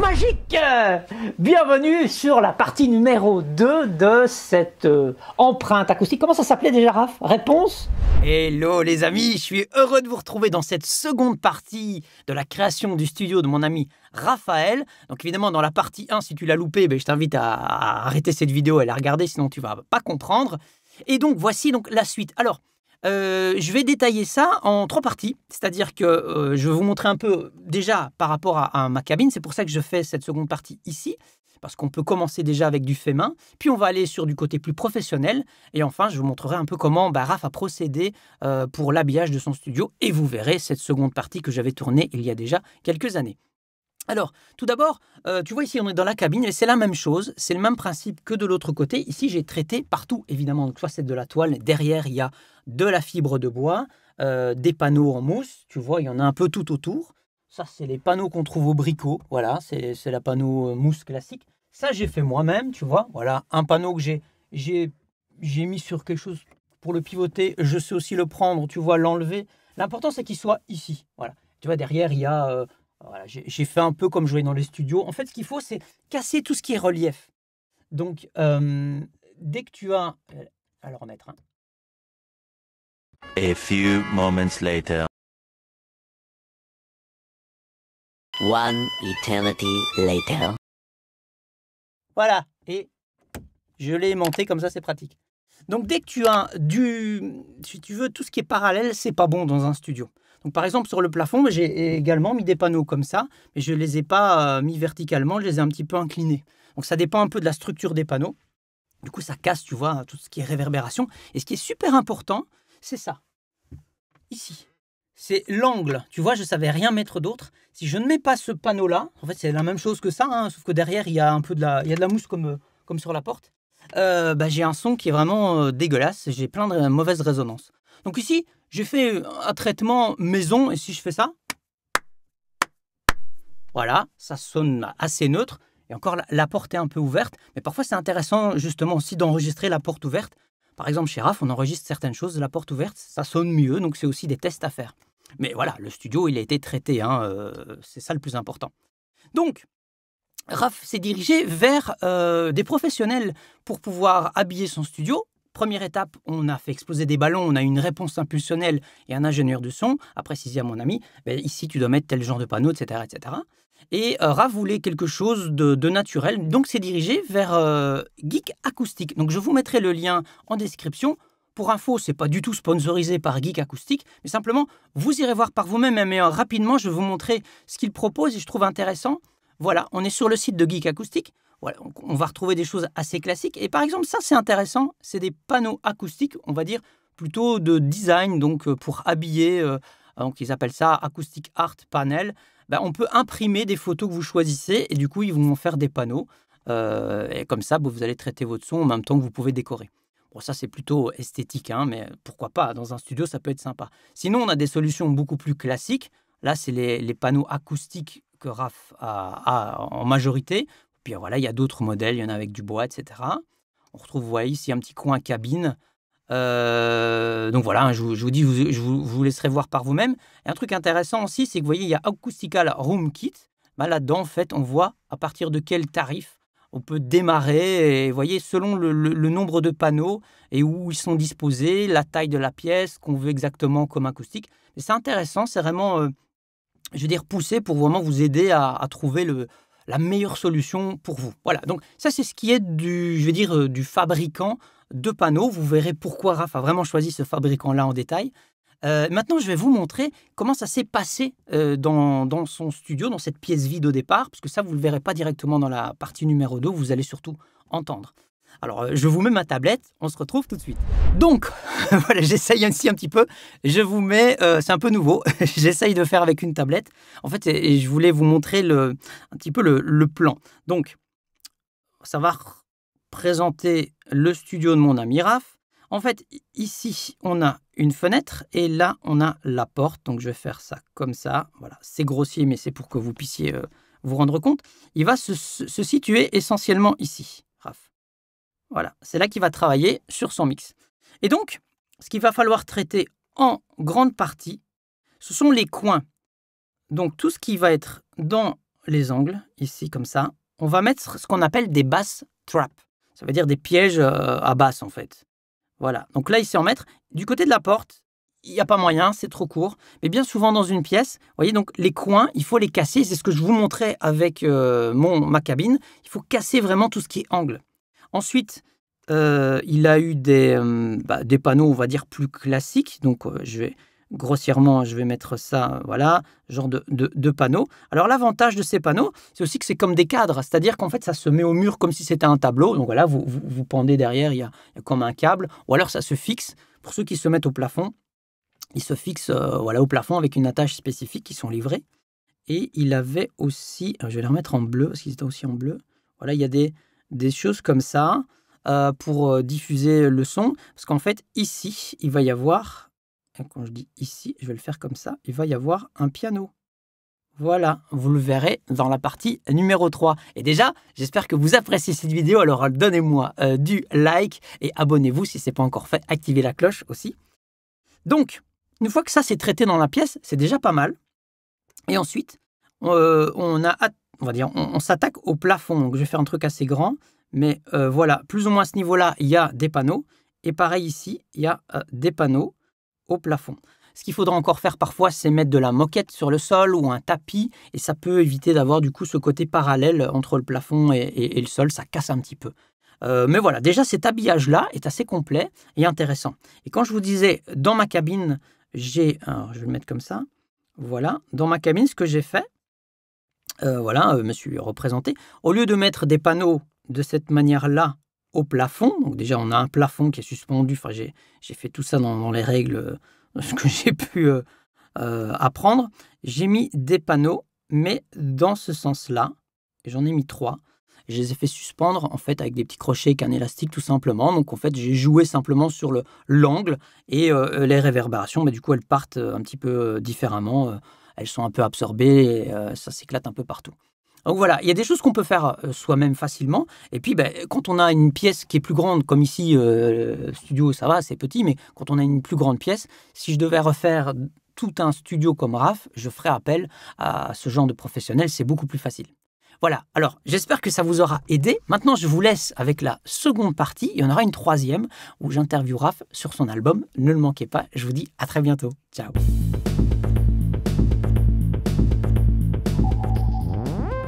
magique. Bienvenue sur la partie numéro 2 de cette empreinte acoustique. Comment ça s'appelait déjà, Raph? Réponse? Hello les amis, je suis heureux de vous retrouver dans cette seconde partie de la création du studio de mon ami Raphaël. Donc évidemment dans la partie 1, si tu l'as loupé, je t'invite à arrêter cette vidéo et la regarder, sinon tu vas pas comprendre. Et donc voici donc la suite. Alors, je vais détailler ça en 3 parties, c'est-à-dire que je vais vous montrer un peu déjà par rapport à ma cabine. C'est pour ça que je fais cette seconde partie ici, parce qu'on peut commencer déjà avec du fait main, puis on va aller sur du côté plus professionnel, et enfin je vous montrerai un peu comment Raph a procédé pour l'habillage de son studio, et vous verrez cette seconde partie que j'avais tournée il y a déjà quelques années. Alors, tout d'abord, tu vois ici on est dans la cabine et c'est la même chose, c'est le même principe que de l'autre côté. Ici j'ai traité partout évidemment, donc soit c'est de la toile, derrière il y a de la fibre de bois, des panneaux en mousse, tu vois il y en a un peu tout autour. Ça c'est les panneaux qu'on trouve au Brico, voilà, c'est la panneau mousse classique. Ça j'ai fait moi-même, tu vois, voilà, un panneau que j'ai mis sur quelque chose pour le pivoter, je sais aussi le prendre, tu vois, l'enlever. L'important c'est qu'il soit ici, voilà. Tu vois derrière il y a... Voilà, j'ai fait un peu comme je voyais dans les studios. En fait, ce qu'il faut, c'est casser tout ce qui est relief. Donc, dès que tu as... à le remettre. Hein. A few moments later. One eternity later. Voilà, et je l'ai aimanté, comme ça c'est pratique. Donc, dès que tu as si tu veux, tout ce qui est parallèle, c'est pas bon dans un studio. Donc, par exemple, sur le plafond, j'ai également mis des panneaux comme ça, mais je ne les ai pas mis verticalement, je les ai un petit peu inclinés. Donc, ça dépend un peu de la structure des panneaux. Du coup, ça casse, tu vois, tout ce qui est réverbération. Et ce qui est super important, c'est ça. Ici. C'est l'angle. Tu vois, je ne savais rien mettre d'autre. Si je ne mets pas ce panneau-là, en fait, c'est la même chose que ça, hein, sauf que derrière, il y a un peu de la mousse comme sur la porte. J'ai un son qui est vraiment dégueulasse. J'ai plein de mauvaises résonances. Donc ici, j'ai fait un traitement maison, et si je fais ça, voilà, ça sonne assez neutre. Et encore, la porte est un peu ouverte, mais parfois c'est intéressant justement aussi d'enregistrer la porte ouverte. Par exemple, chez Raph, on enregistre certaines choses, la porte ouverte, ça sonne mieux, donc c'est aussi des tests à faire. Mais voilà, le studio, il a été traité, hein, c'est ça le plus important. Donc, Raph s'est dirigé vers des professionnels pour pouvoir habiller son studio. Première étape, on a fait exploser des ballons, on a une réponse impulsionnelle et un ingénieur de son a précisé à mon ami, ici tu dois mettre tel genre de panneau, etc. etc. Et Raph voulait quelque chose de naturel, donc s'est dirigé vers Geek Acoustic. Donc je vous mettrai le lien en description. Pour info, c'est pas du tout sponsorisé par Geek Acoustic, mais simplement, vous irez voir par vous-même, mais rapidement, je vais vous montrer ce qu'il propose et je trouve intéressant. Voilà, on est sur le site de Geek Acoustic. Voilà, on va retrouver des choses assez classiques. Et par exemple, ça, c'est intéressant. C'est des panneaux acoustiques, on va dire, plutôt de design, donc pour habiller. Donc, ils appellent ça Acoustic Art Panel. On peut imprimer des photos que vous choisissez et du coup, ils vont faire des panneaux. Et comme ça, vous allez traiter votre son en même temps que vous pouvez décorer. Bon, ça, c'est plutôt esthétique, hein, mais pourquoi pas? Dans un studio, ça peut être sympa. Sinon, on a des solutions beaucoup plus classiques. Là, c'est les panneaux acoustiques que Raph a en majorité. Puis voilà, il y a d'autres modèles, il y en a avec du bois, etc. On retrouve, vous voyez, ici un petit coin cabine. Donc voilà, je vous dis, je vous laisserai voir par vous-même. Et un truc intéressant aussi, c'est que vous voyez, il y a Acoustical Room Kit. Là-dedans, en fait, on voit à partir de quel tarif on peut démarrer. Et vous voyez, selon le nombre de panneaux et où ils sont disposés, la taille de la pièce, qu'on veut exactement comme acoustique. Et c'est intéressant, c'est vraiment, je veux dire, poussé pour vraiment vous aider à trouver la meilleure solution pour vous. Voilà, donc ça c'est ce qui est du fabricant de panneaux. Vous verrez pourquoi Raph a vraiment choisi ce fabricant-là en détail. Maintenant, je vais vous montrer comment ça s'est passé dans son studio, dans cette pièce vide au départ, parce que ça, vous ne le verrez pas directement dans la partie numéro 2, vous allez surtout entendre. Alors, je vous mets ma tablette, on se retrouve tout de suite. Donc, voilà, j'essaye ainsi un petit peu, je vous mets, c'est un peu nouveau, j'essaye de faire avec une tablette. En fait, et je voulais vous montrer un petit peu le plan. Donc, ça va présenter le studio de mon ami Raph. En fait, ici, on a une fenêtre et là, on a la porte. Donc, je vais faire ça comme ça. Voilà, c'est grossier, mais c'est pour que vous puissiez vous rendre compte. Il va se situer essentiellement ici, Raph. Voilà, c'est là qu'il va travailler sur son mix. Et donc, ce qu'il va falloir traiter en grande partie, ce sont les coins. Donc, tout ce qui va être dans les angles, ici, comme ça. On va mettre ce qu'on appelle des bass traps. Ça veut dire des pièges à basse, en fait. Voilà. Donc là, ici, en mettre. Du côté de la porte, il n'y a pas moyen, c'est trop court. Mais bien souvent, dans une pièce, vous voyez, donc les coins, il faut les casser. C'est ce que je vous montrais avec ma cabine. Il faut casser vraiment tout ce qui est angle. Ensuite, il a eu des panneaux, on va dire, plus classiques. Donc, grossièrement, je vais mettre ça, voilà, genre de panneaux. Alors, l'avantage de ces panneaux, c'est aussi que c'est comme des cadres. C'est-à-dire qu'en fait, ça se met au mur comme si c'était un tableau. Donc, voilà, vous pendez derrière, il y a comme un câble. Ou alors, ça se fixe. Pour ceux qui se mettent au plafond, ils se fixent au plafond avec une attache spécifique qui sont livrées. Et il avait aussi, je vais les remettre en bleu, parce qu'ils étaient aussi en bleu. Voilà, il y a des choses comme ça pour diffuser le son. Parce qu'en fait, ici, il va y avoir, quand je dis ici, je vais le faire comme ça, il va y avoir un piano. Voilà, vous le verrez dans la partie numéro 3. Et déjà, j'espère que vous appréciez cette vidéo. Alors, donnez-moi du like et abonnez-vous si ce n'est pas encore fait. Activez la cloche aussi. Donc, une fois que ça c'est traité dans la pièce, c'est déjà pas mal. Et ensuite, on s'attaque au plafond. Donc, je vais faire un truc assez grand. Mais voilà, plus ou moins à ce niveau-là, il y a des panneaux. Et pareil ici, il y a des panneaux au plafond. Ce qu'il faudra encore faire parfois, c'est mettre de la moquette sur le sol ou un tapis. Et ça peut éviter d'avoir du coup ce côté parallèle entre le plafond et le sol. Ça casse un petit peu. Mais voilà, déjà cet habillage-là est assez complet et intéressant. Et quand je vous disais, dans ma cabine, alors je vais le mettre comme ça. Voilà, dans ma cabine, ce que j'ai fait, me suis représenté. Au lieu de mettre des panneaux de cette manière-là au plafond, donc déjà on a un plafond qui est suspendu, enfin j'ai fait tout ça dans les règles que j'ai pu apprendre, j'ai mis des panneaux, mais dans ce sens-là, j'en ai mis 3. Je les ai fait suspendre en fait avec des petits crochets et un élastique tout simplement. Donc en fait j'ai joué simplement sur l'angle et les réverbérations, du coup elles partent un petit peu différemment. Elles sont un peu absorbées et ça s'éclate un peu partout. Donc voilà, il y a des choses qu'on peut faire soi-même facilement. Et puis quand on a une pièce qui est plus grande, comme ici, le studio ça va, c'est petit, mais quand on a une plus grande pièce, si je devais refaire tout un studio comme Raph, je ferais appel à ce genre de professionnel, c'est beaucoup plus facile. Voilà, alors j'espère que ça vous aura aidé. Maintenant, je vous laisse avec la seconde partie. Il y en aura une troisième où j'interviewe Raph sur son album. Ne le manquez pas, je vous dis à très bientôt. Ciao.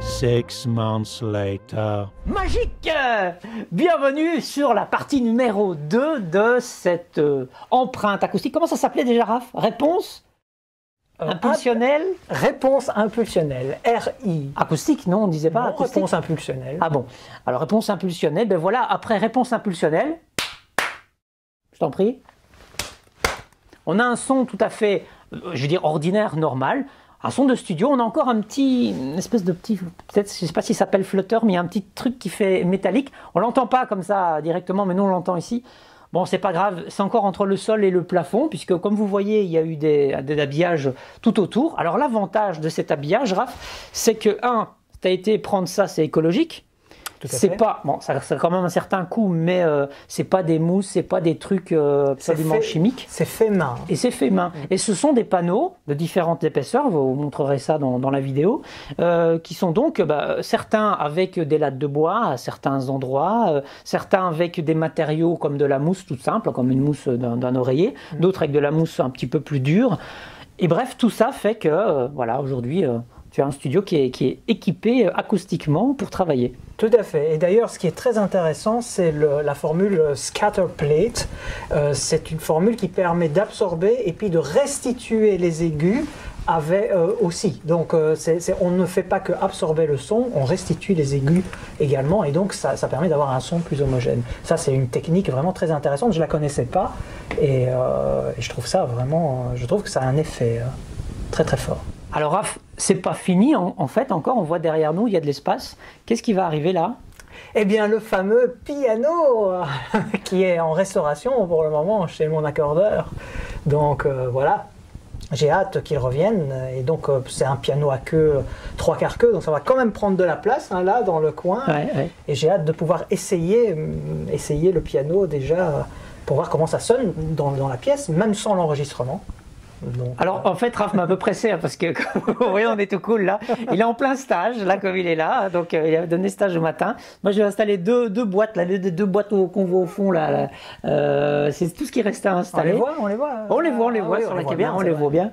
6 months later. Magique! Bienvenue sur la partie numéro 2 de cette empreinte acoustique. Comment ça s'appelait déjà, Raph? Réponse impulsionnelle? Réponse impulsionnelle, RI. Acoustique, non, on ne disait pas Non, acoustique. réponse impulsionnelle. Ah bon, alors réponse impulsionnelle, voilà, après réponse impulsionnelle, je t'en prie, on a un son tout à fait, je veux dire ordinaire, normal, un son de studio, on a encore une espèce de petit, peut-être, je ne sais pas s'il s'appelle flotteur, mais il y a un petit truc qui fait métallique, on ne l'entend pas comme ça directement, mais nous on l'entend ici. Bon, c'est pas grave, c'est encore entre le sol et le plafond, puisque comme vous voyez, il y a eu des habillages tout autour. Alors l'avantage de cet habillage, Raph, c'est que, tu as été prendre ça, c'est écologique. C'est pas, bon, ça a quand même un certain coût, mais c'est pas des mousses, c'est pas des trucs absolument chimiques. C'est fait main. Et c'est fait main. Et ce sont des panneaux de différentes épaisseurs, vous montrerez ça dans la vidéo, qui sont donc certains avec des lattes de bois à certains endroits, certains avec des matériaux comme de la mousse toute simple, comme une mousse d'un oreiller, d'autres avec de la mousse un petit peu plus dure. Et bref, tout ça fait que, voilà, aujourd'hui, tu as un studio qui est équipé acoustiquement pour travailler. Tout à fait. Et d'ailleurs, ce qui est très intéressant, c'est la formule scatter plate. C'est une formule qui permet d'absorber et puis de restituer les aigus aussi. Donc, on ne fait pas que absorber le son, on restitue les aigus également. Et donc, ça permet d'avoir un son plus homogène. Ça, c'est une technique vraiment très intéressante. Je ne la connaissais pas. Et je trouve ça vraiment... je trouve que ça a un effet très très fort. Alors Raph, c'est pas fini en fait encore, on voit derrière nous, il y a de l'espace. Qu'est-ce qui va arriver là? Eh bien le fameux piano qui est en restauration pour le moment chez mon accordeur. Donc voilà, j'ai hâte qu'il revienne. Et donc c'est un piano à queue, 3/4 queue, donc ça va quand même prendre de la place là dans le coin. Ouais. Et j'ai hâte de pouvoir essayer le piano déjà pour voir comment ça sonne dans la pièce, même sans l'enregistrement. Donc, Alors en fait, Raph m'a un peu pressé parce que vous voyez, on est tout cool là. Il est en plein stage là, comme il est là, donc il a donné stage au matin. Moi, je vais installer deux boîtes là, les deux boîtes qu'on voit au fond là. C'est tout ce qui restait à installer. on les voit. On les voit oui, sur la voit caméra, bien, on c'est les vrai. voit bien.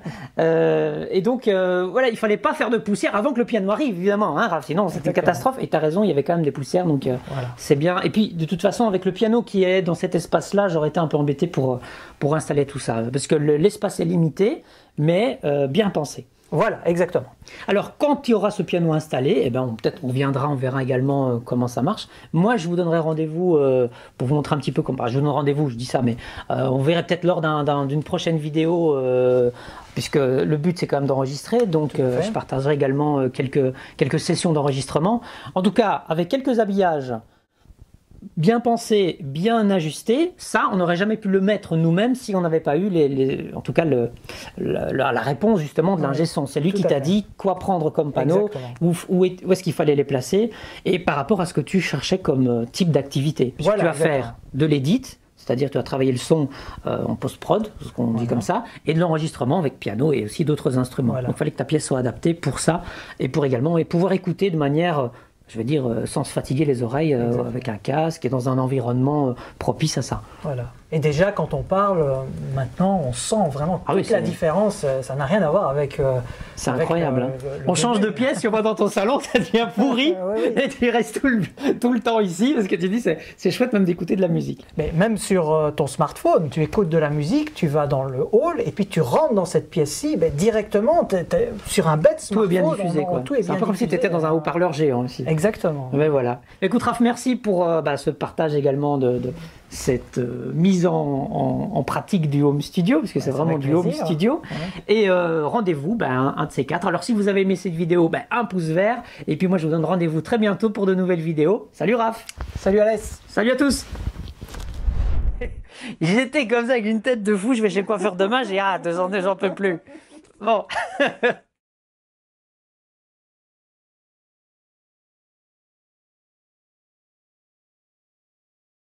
Et donc voilà, il fallait pas faire de poussière avant que le piano arrive, évidemment, hein, Raph, sinon c'était une Exactement. catastrophe. Et tu as raison, il y avait quand même des poussières, donc Voilà. c'est bien. Et puis de toute façon, avec le piano qui est dans cet espace-là, j'aurais été un peu embêté pour installer tout ça, parce que l'espace est limité, mais bien pensé. Voilà, exactement. Alors, quand il y aura ce piano installé, eh ben, peut-être on viendra, on verra également comment ça marche. Moi, je vous donnerai rendez-vous pour vous montrer un petit peu comment. Je vous donne rendez-vous, je dis ça, mais on verra peut-être lors d'une prochaine vidéo, puisque le but c'est quand même d'enregistrer. Donc, Tout à fait. je partagerai également quelques sessions d'enregistrement. En tout cas, avec quelques habillages bien pensé, bien ajusté, ça, on n'aurait jamais pu le mettre nous-mêmes si on n'avait pas eu, en tout cas, la réponse justement de l'ingé son. C'est lui Tout qui à t'a fait. dit quoi prendre comme panneau, Exactement. où est-ce qu'il fallait les placer, et par rapport à ce que tu cherchais comme type d'activité. Puisque Voilà, tu vas exactement. faire de l'édit, c'est-à-dire tu vas travailler le son en post-prod, ce qu'on dit comme ça, et de l'enregistrement avec piano et aussi d'autres instruments. Voilà. Donc il fallait que ta pièce soit adaptée pour ça, et pour également pouvoir écouter de manière... je veux dire, sans se fatiguer les oreilles avec un casque et dans un environnement propice à ça. Voilà. Et déjà, quand on parle, maintenant, on sent vraiment Ah oui, toute la c'est- différence. Ça n'a rien à voir avec. C'est avec incroyable. Hein. le On change de début. pièce, tu vas dans ton salon, ça devient pourri, Oui, oui. et tu restes tout le temps ici, parce que tu dis c'est chouette même d'écouter de la musique. Mais même sur ton smartphone, tu écoutes de la musique, tu vas dans le hall et puis tu rentres dans cette pièce-ci, ben, directement, t'es sur un bête Tout smartphone. est bien diffusé. on- Quoi. tout est C'est un bien peu comme si tu diffusé. étais dans un haut-parleur géant aussi. Exactement. Mais voilà. Écoute Raph, merci pour ce partage également de cette mise en pratique du home studio, parce que c'est c'est vraiment avec du home plaisir. un rendez-vous, un de ces quatre. Alors si vous avez aimé cette vidéo, un pouce vert. Et puis moi je vous donne rendez-vous très bientôt pour de nouvelles vidéos. Salut Raph. Salut Alès. Salut à tous. J'étais comme ça avec une tête de fou. Je vais chez le coiffeur demain. J'ai hâte, j'en peux plus. Bon.